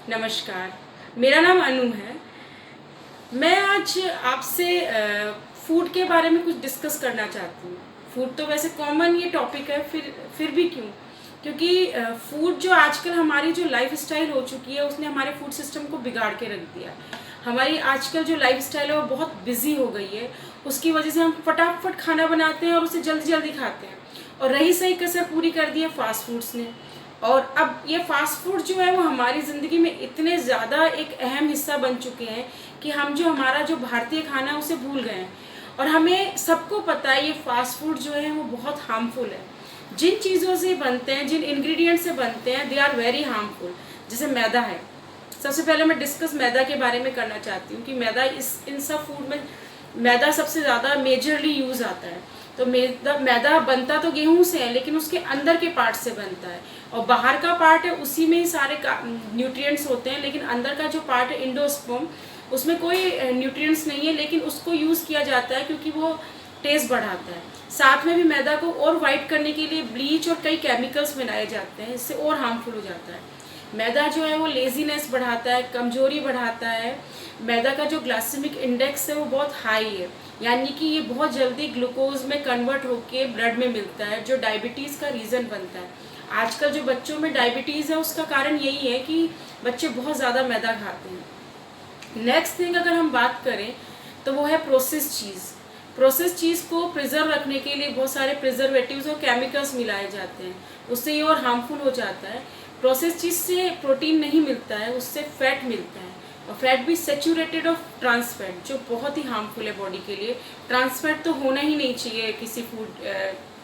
नमस्कार, मेरा नाम अनु है। मैं आज आपसे फूड के बारे में कुछ डिस्कस करना चाहती हूँ। फूड तो वैसे कॉमन ये टॉपिक है, फिर भी क्यों? क्योंकि फूड जो आजकल हमारी जो लाइफस्टाइल हो चुकी है उसने हमारे फूड सिस्टम को बिगाड़ के रख दिया है। हमारी आजकल जो लाइफस्टाइल है वो बहुत बिजी हो गई है। उसकी वजह से हम फटाफट खाना बनाते हैं और उसे जल्दी जल्दी खाते हैं। और रही सही कसर पूरी कर दी है फास्ट फूड्स ने। और अब ये फास्ट फूड जो है वो हमारी ज़िंदगी में इतने ज़्यादा एक अहम हिस्सा बन चुके हैं कि हम जो हमारा जो भारतीय खाना है उसे भूल गए हैं। और हमें सबको पता है ये फास्ट फूड जो है वो बहुत हार्मफुल है। जिन चीज़ों से बनते हैं, जिन इंग्रेडिएंट से बनते हैं, दे आर वेरी हार्मफुल। जैसे मैदा है। सबसे पहले मैं डिस्कस मैदा के बारे में करना चाहती हूँ कि मैदा इन सब फूड में मैदा सबसे ज़्यादा मेजरली यूज़ आता है। तो मैदा बनता तो गेहूं से है, लेकिन उसके अंदर के पार्ट से बनता है। और बाहर का पार्ट है उसी में ही सारे न्यूट्रिएंट्स होते हैं, लेकिन अंदर का जो पार्ट है एंडोस्पर्म, उसमें कोई न्यूट्रिएंट्स नहीं है, लेकिन उसको यूज़ किया जाता है क्योंकि वो टेस्ट बढ़ाता है। साथ में भी मैदा को और वाइट करने के लिए ब्लीच और कई केमिकल्स बनाए जाते हैं, इससे और हार्मफुल हो जाता है। मैदा जो है वो लेजीनेस बढ़ाता है, कमजोरी बढ़ाता है। मैदा का जो ग्लाइसेमिक इंडेक्स है वो बहुत हाई है, यानी कि ये बहुत जल्दी ग्लूकोज में कन्वर्ट होके ब्लड में मिलता है, जो डायबिटीज़ का रीज़न बनता है। आजकल जो बच्चों में डायबिटीज़ है उसका कारण यही है कि बच्चे बहुत ज़्यादा मैदा खाते हैं। नेक्स्ट थिंग अगर हम बात करें तो वो है प्रोसेस्ड चीज़। प्रोसेस चीज़ को प्रिजर्व रखने के लिए बहुत सारे प्रिजर्वेटिव्स और केमिकल्स मिलाए जाते हैं, उससे ये और हार्मफुल हो जाता है। प्रोसेस चीज़ से प्रोटीन नहीं मिलता है, उससे फैट मिलता है, और फैट भी सेचूरेटेड ऑफ ट्रांस फैट, जो बहुत ही हार्मफुल है बॉडी के लिए। ट्रांस फैट तो होना ही नहीं चाहिए किसी फूड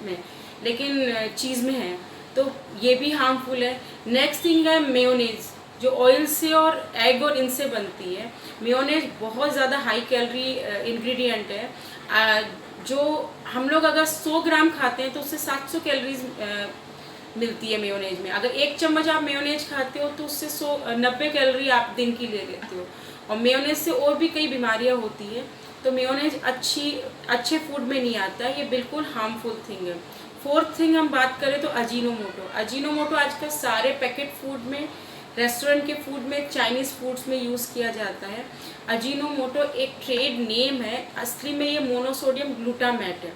में, लेकिन चीज़ में है तो ये भी हार्मफुल है। नेक्स्ट थिंग है मेयोनेज़, जो ऑयल से और एग और इनसे बनती है। मेयोनेज बहुत ज़्यादा हाई कैलोरी इंग्रेडिएंट है। जो हम लोग अगर 100 ग्राम खाते हैं तो उससे 700 कैलोरीज मिलती है मेयोनेज में। अगर 1 चम्मच आप मेयोनेज खाते हो तो उससे 90 कैलोरी आप दिन की ले लेते हो। और मेयोनेज से और भी कई बीमारियां होती है, तो मेयोनेज अच्छे फूड में नहीं आता है, ये बिल्कुल हार्मफुल थिंग है। फोर्थ थिंग हम बात करें तो अजीनोमोटो। अजीनोमोटो आजकल सारे पैकेट फूड में, रेस्टोरेंट के फूड में, चाइनीज़ फूड्स में यूज़ किया जाता है। अजीनोमोटो एक ट्रेड नेम है, असली में ये मोनोसोडियम ग्लूटामेट है,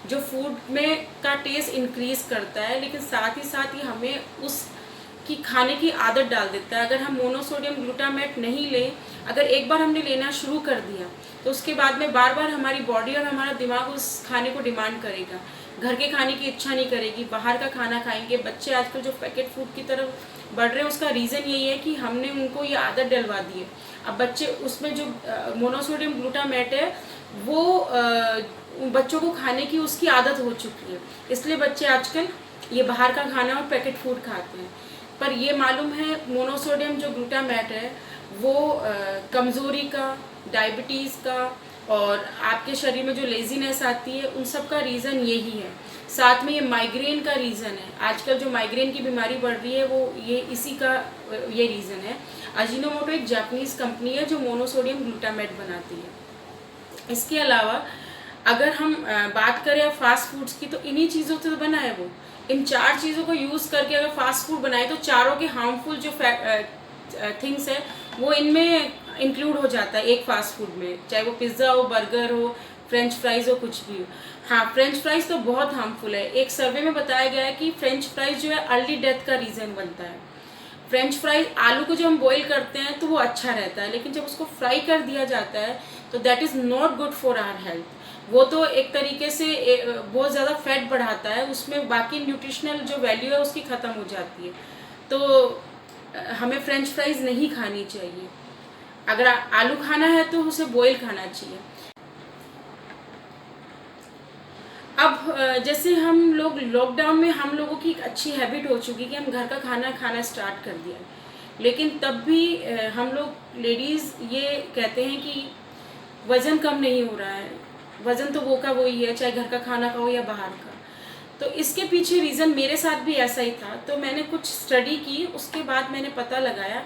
जो फूड में का टेस्ट इंक्रीज करता है, लेकिन साथ ही साथ ही हमें उसकी खाने की आदत डाल देता है। अगर हम मोनोसोडियम ग्लूटामेट नहीं लें, अगर एक बार हमने लेना शुरू कर दिया तो उसके बाद में बार बार हमारी बॉडी और हमारा दिमाग उस खाने को डिमांड करेगा। घर के खाने की इच्छा नहीं करेगी, बाहर का खाना खाएंगे। बच्चे आजकल जो पैकेट फूड की तरफ बढ़ रहे हैं उसका रीज़न यही है कि हमने उनको ये आदत डलवा दी है। अब बच्चे उसमें जो मोनोसोडियम ग्लूटामेट है वो बच्चों को खाने की उसकी आदत हो चुकी है, इसलिए बच्चे आजकल ये बाहर का खाना और पैकेट फूड खाते हैं। पर ये मालूम है मोनोसोडियम जो ग्लूटामेट है वो कमज़ोरी का, डायबिटीज़ का और आपके शरीर में जो लेजीनेस आती है उन सब का रीज़न यही है। साथ में ये माइग्रेन का रीज़न है। आजकल जो माइग्रेन की बीमारी बढ़ रही है वो ये इसी का ये रीज़न है। अजीनोमोटो एक जापानीज़ कंपनी है जो मोनोसोडियम ग्लूटामेट बनाती है। इसके अलावा अगर हम बात करें फास्ट फूड्स की, तो इन्हीं चीज़ों से बना है वो। इन 4 चीज़ों को यूज़ करके अगर फास्ट फूड बनाए तो चारों के हार्मफुल जो थिंग्स है वो इनमें इंक्लूड हो जाता है एक फास्ट फूड में, चाहे वो पिज़्ज़ा हो, बर्गर हो, फ्रेंच फ्राइज़ हो, कुछ भी हो। हाँ, फ्रेंच फ्राइज़ तो बहुत हार्मफुल है। एक सर्वे में बताया गया है कि फ्रेंच फ्राइज़ जो है अर्ली डेथ का रीज़न बनता है। फ्रेंच फ्राइज, आलू को जब हम बॉईल करते हैं तो वो अच्छा रहता है, लेकिन जब उसको फ्राई कर दिया जाता है तो that is not good for our health. वो तो एक तरीके से बहुत ज़्यादा फैट बढ़ाता है, उसमें बाकी न्यूट्रिशनल जो वैल्यू है उसकी ख़त्म हो जाती है। तो हमें फ्रेंच फ्राइज़ नहीं खानी चाहिए। अगर आलू खाना है तो उसे बॉईल खाना चाहिए। अब जैसे हम लोग लॉकडाउन में, हम लोगों की एक अच्छी हैबिट हो चुकी कि हम घर का खाना खाना स्टार्ट कर दिया, लेकिन तब भी हम लोग लेडीज़ ये कहते हैं कि वज़न कम नहीं हो रहा है। वज़न तो वो का वही है, चाहे घर का खाना खाओ या बाहर का। तो इसके पीछे रीज़न मेरे साथ भी ऐसा ही था। तो मैंने कुछ स्टडी की, उसके बाद मैंने पता लगाया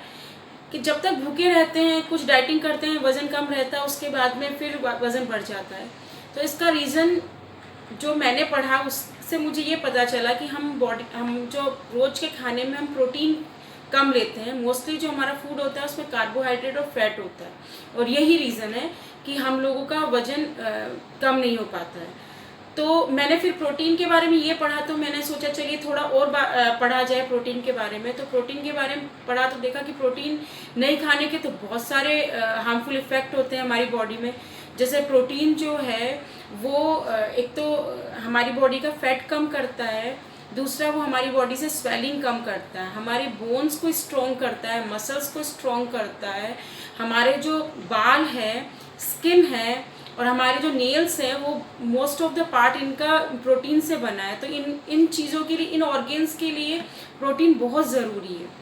कि जब तक भूखे रहते हैं, कुछ डाइटिंग करते हैं, वज़न कम रहता है, उसके बाद में फिर वज़न बढ़ जाता है। तो इसका रीज़न जो मैंने पढ़ा उससे मुझे ये पता चला कि हम जो रोज़ के खाने में हम प्रोटीन कम लेते हैं। मोस्टली जो हमारा फूड होता है उसमें कार्बोहाइड्रेट और फैट होता है, और यही रीज़न है कि हम लोगों का वज़न कम नहीं हो पाता है। तो मैंने फिर प्रोटीन के बारे में ये पढ़ा, तो मैंने सोचा चलिए थोड़ा और पढ़ा जाए प्रोटीन के बारे में। तो प्रोटीन के बारे में पढ़ा तो देखा कि प्रोटीन नहीं खाने के तो बहुत सारे हार्मफुल इफ़ेक्ट होते हैं हमारी बॉडी में। जैसे प्रोटीन जो है वो एक तो हमारी बॉडी का फैट कम करता है, दूसरा वो हमारी बॉडी से स्वेलिंग कम करता है, हमारी बोन्स को स्ट्रॉन्ग करता है, मसल्स को स्ट्रॉन्ग करता है, हमारे जो बाल है, स्किन है और हमारे जो नेल्स हैं वो मोस्ट ऑफ द पार्ट इनका प्रोटीन से बना है। तो इन चीज़ों के लिए, इन ऑर्गेन्स के लिए प्रोटीन बहुत ज़रूरी है।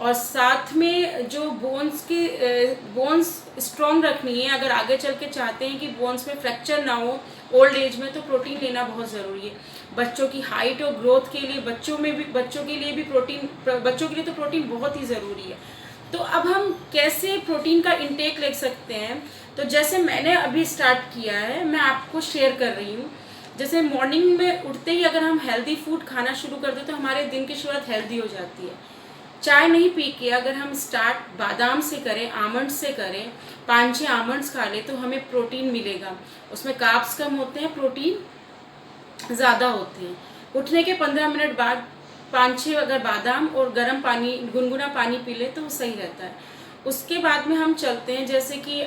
और साथ में जो बोन्स स्ट्रॉन्ग रखनी है, अगर आगे चल के चाहते हैं कि बोन्स में फ्रैक्चर ना हो ओल्ड एज में, तो प्रोटीन लेना बहुत ज़रूरी है। बच्चों की हाइट और ग्रोथ के लिए, बच्चों के लिए भी बच्चों के लिए तो प्रोटीन बहुत ही ज़रूरी है। तो अब हम कैसे प्रोटीन का इंटेक ले सकते हैं, तो जैसे मैंने अभी स्टार्ट किया है मैं आपको शेयर कर रही हूँ। जैसे मॉर्निंग में उठते ही अगर हम हेल्दी फूड खाना शुरू कर दें तो हमारे दिन की शुरुआत हेल्दी हो जाती है। चाय नहीं पी के अगर हम स्टार्ट बादाम से करें, आमंड्स से करें, 5-6 आमंड्स खा लें तो हमें प्रोटीन मिलेगा। उसमें कार्ब्स कम होते हैं, प्रोटीन ज़्यादा होते हैं। उठने के 15 मिनट बाद 5-6 अगर बादाम और गर्म पानी, गुनगुना पानी पी ले तो वो सही रहता है। उसके बाद में हम चलते हैं जैसे कि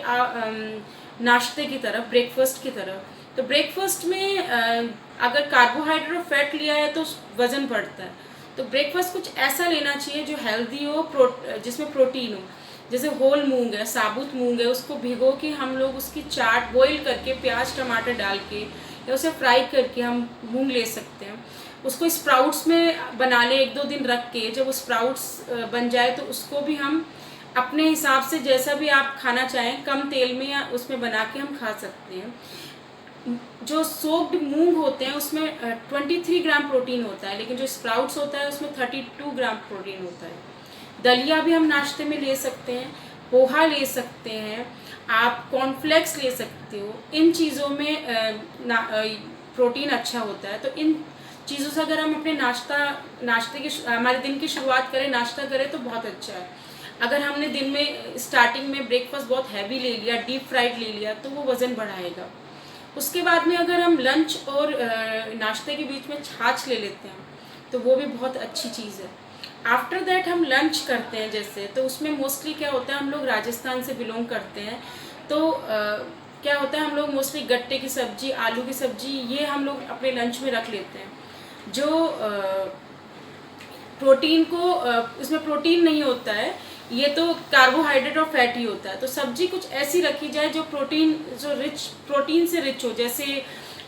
नाश्ते की तरफ, ब्रेकफास्ट की तरफ। तो ब्रेकफास्ट में अगर कार्बोहाइड्रेट और फैट लिया है तो वज़न बढ़ता है। तो ब्रेकफास्ट कुछ ऐसा लेना चाहिए जो हेल्दी हो, जिसमें प्रोटीन हो। जैसे होल मूंग है, साबुत मूंग है, उसको भिगो के हम लोग उसकी चाट बॉईल करके प्याज टमाटर डाल के या उसे फ्राई करके हम मूंग ले सकते हैं। उसको स्प्राउट्स में बना ले 1-2 दिन रख के, जब वो स्प्राउट्स बन जाए तो उसको भी हम अपने हिसाब से जैसा भी आप खाना चाहें कम तेल में या उसमें बना के हम खा सकते हैं। जो सोक्ड मूंग होते हैं उसमें 23 ग्राम प्रोटीन होता है, लेकिन जो स्प्राउट्स होता है उसमें 32 ग्राम प्रोटीन होता है। दलिया भी हम नाश्ते में ले सकते हैं, पोहा ले सकते हैं, आप कॉर्नफ्लेक्स ले सकते हो। इन चीज़ों में प्रोटीन अच्छा होता है। तो इन चीज़ों से अगर हम अपने हमारे दिन की शुरुआत करें, नाश्ता करें तो बहुत अच्छा है। अगर हमने दिन में स्टार्टिंग में ब्रेकफास्ट बहुत हैवी ले लिया, डीप फ्राइड ले लिया, तो वो वज़न बढ़ाएगा। उसके बाद में अगर हम लंच और नाश्ते के बीच में छाछ ले लेते हैं तो वो भी बहुत अच्छी चीज़ है। आफ्टर दैट हम लंच करते हैं जैसे, तो उसमें मोस्टली क्या होता है, हम लोग राजस्थान से बिलोंग करते हैं, तो क्या होता है हम लोग मोस्टली गट्टे की सब्ज़ी, आलू की सब्ज़ी, ये हम लोग अपने लंच में रख लेते हैं। जो प्रोटीन को इसमें प्रोटीन नहीं होता है, ये तो कार्बोहाइड्रेट और फैट ही होता है। तो सब्जी कुछ ऐसी रखी जाए जो प्रोटीन से रिच हो। जैसे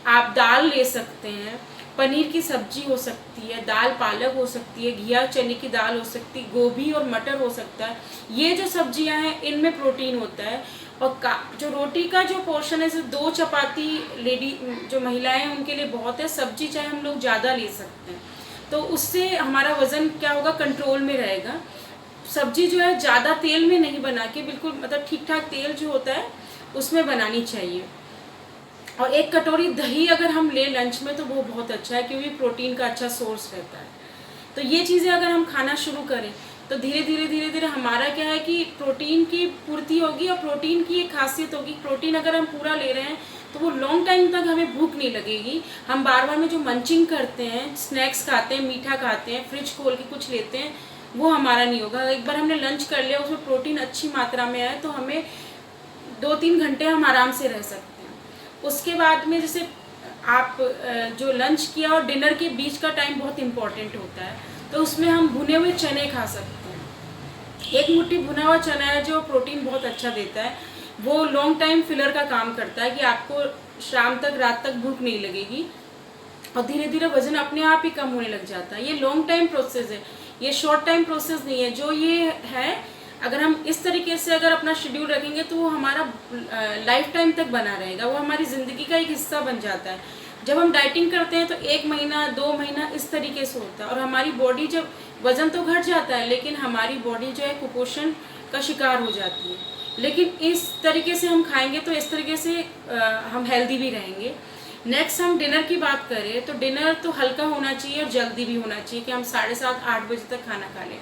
आप दाल ले सकते हैं, पनीर की सब्जी हो सकती है, दाल पालक हो सकती है, घिया चने की दाल हो सकती है, गोभी और मटर हो सकता है। ये जो सब्जियां हैं इनमें प्रोटीन होता है। और जो रोटी का जो पोर्शन है, जैसे 2 चपाती जो महिलाएं हैं उनके लिए बहुत है। सब्जी चाहे हम लोग ज़्यादा ले सकते हैं, तो उससे हमारा वज़न क्या होगा, कंट्रोल में रहेगा। सब्जी जो है ज़्यादा तेल में नहीं बना के, बिल्कुल मतलब ठीक ठाक तेल जो होता है उसमें बनानी चाहिए। और 1 कटोरी दही अगर हम ले लंच में तो वो बहुत अच्छा है, क्योंकि प्रोटीन का अच्छा सोर्स रहता है। तो ये चीज़ें अगर हम खाना शुरू करें तो धीरे धीरे हमारा क्या है कि प्रोटीन की पूर्ति होगी। और प्रोटीन की एक खासियत होगी, प्रोटीन अगर हम पूरा ले रहे हैं तो वो लॉन्ग टाइम तक हमें भूख नहीं लगेगी। हम बार बार में जो मंचिंग करते हैं, स्नैक्स खाते हैं, मीठा खाते हैं, फ्रिज खोल के कुछ लेते हैं, वो हमारा नहीं होगा। एक बार हमने लंच कर लिया, उसमें प्रोटीन अच्छी मात्रा में आए तो हमें 2-3 घंटे हम आराम से रह सकते हैं। उसके बाद में जैसे आप जो लंच किया और डिनर के बीच का टाइम बहुत इम्पॉर्टेंट होता है, तो उसमें हम भुने हुए चने खा सकते हैं। 1 मुट्ठी भुना हुआ चना है जो प्रोटीन बहुत अच्छा देता है। वो लॉन्ग टाइम फिलर का काम करता है कि आपको शाम तक, रात तक भूख नहीं लगेगी और धीरे धीरे वजन अपने आप ही कम होने लग जाता है। ये लॉन्ग टाइम प्रोसेस है, ये शॉर्ट टाइम प्रोसेस नहीं है। जो ये है, अगर हम इस तरीके से अगर अपना शेड्यूल रखेंगे तो वो हमारा लाइफ टाइम तक बना रहेगा, वो हमारी ज़िंदगी का एक हिस्सा बन जाता है। जब हम डाइटिंग करते हैं तो 1 महीना 2 महीना इस तरीके से होता है और हमारी बॉडी, जब वज़न तो घट जाता है लेकिन हमारी बॉडी जो है कुपोषण का शिकार हो जाती है। लेकिन इस तरीके से हम खाएंगे तो इस तरीके से हम हेल्दी भी रहेंगे। नेक्स्ट हम डिनर की बात करें तो डिनर तो हल्का होना चाहिए और जल्दी भी होना चाहिए कि हम 7:30-8 बजे तक खाना खा लें।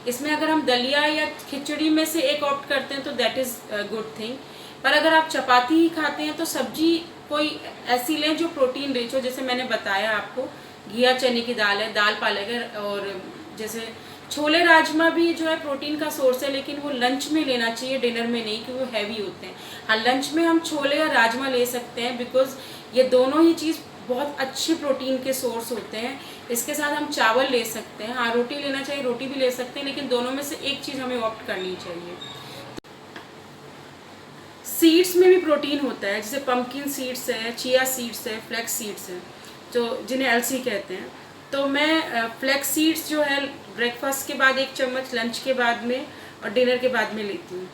इसमें अगर हम दलिया या खिचड़ी में से एक ऑप्ट करते हैं तो दैट इज़ गुड थिंग। पर अगर आप चपाती ही खाते हैं तो सब्जी कोई ऐसी लें जो प्रोटीन रिच हो, जैसे मैंने बताया आपको घिया चने की दाल है, दाल पालक है, और जैसे छोले राजमा भी जो है प्रोटीन का सोर्स है, लेकिन वो लंच में लेना चाहिए, डिनर में नहीं, क्योंकि वो हैवी होते हैं। हाँ, लंच में हम छोले या राजमा ले सकते हैं, बिकॉज ये दोनों ही चीज़ बहुत अच्छे प्रोटीन के सोर्स होते हैं। इसके साथ हम चावल ले सकते हैं, हाँ रोटी लेना चाहिए, रोटी भी ले सकते हैं, लेकिन दोनों में से एक चीज़ हमें ऑप्ट करनी चाहिए। सीड्स में भी प्रोटीन होता है, जैसे पम्पकिन सीड्स है, चिया सीड्स है, फ्लैक्स सीड्स है, जो जिन्हें एलसी कहते हैं। तो मैं फ्लैक्स सीड्स जो है ब्रेकफास्ट के बाद 1 चम्मच, लंच के बाद में और डिनर के बाद में लेती हूँ,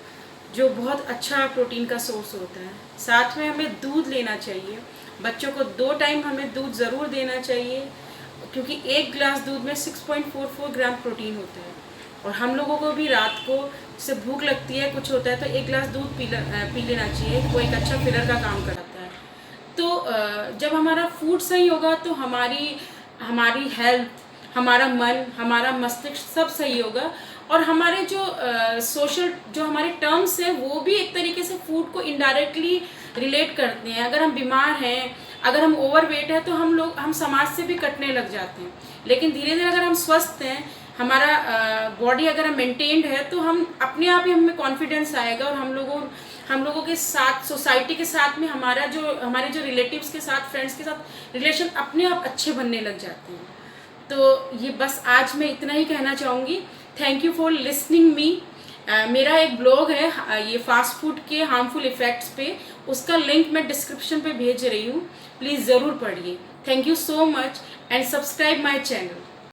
जो बहुत अच्छा प्रोटीन का सोर्स होता है। साथ में हमें दूध लेना चाहिए, बच्चों को 2 टाइम हमें दूध ज़रूर देना चाहिए, क्योंकि 1 गिलास दूध में 6.44 ग्राम प्रोटीन होता है। और हम लोगों को भी रात को जैसे भूख लगती है, कुछ होता है, तो 1 गिलास दूध पी लेना चाहिए, वो एक अच्छा फिलर का काम करता है। तो जब हमारा फूड सही होगा तो हमारी हेल्थ, हमारा मन, हमारा मस्तिष्क सब सही होगा, और हमारे जो सोशल जो हमारे टर्म्स हैं वो भी एक तरीके से फूड को इनडायरेक्टली रिलेट करते हैं। अगर हम बीमार हैं, अगर हम ओवरवेट है, तो हम समाज से भी कटने लग जाते हैं। लेकिन धीरे धीरे अगर हम स्वस्थ हैं, हमारा बॉडी अगर हम मेंटेन्ड है, तो हम अपने आप ही हमें कॉन्फिडेंस आएगा, और हम लोगों के साथ, सोसाइटी के साथ में हमारे जो रिलेटिव्स के साथ, फ्रेंड्स के साथ रिलेशन अपने आप अच्छे बनने लग जाते हैं। तो ये बस आज मैं इतना ही कहना चाहूँगी। Thank you for listening me. मेरा एक ब्लॉग है ये फास्ट फूड के हार्मफुल इफ़ेक्ट्स पे, उसका लिंक मैं डिस्क्रिप्शन पे भेज रही हूँ, प्लीज़ ज़रूर पढ़िए। Thank you so much and subscribe my channel.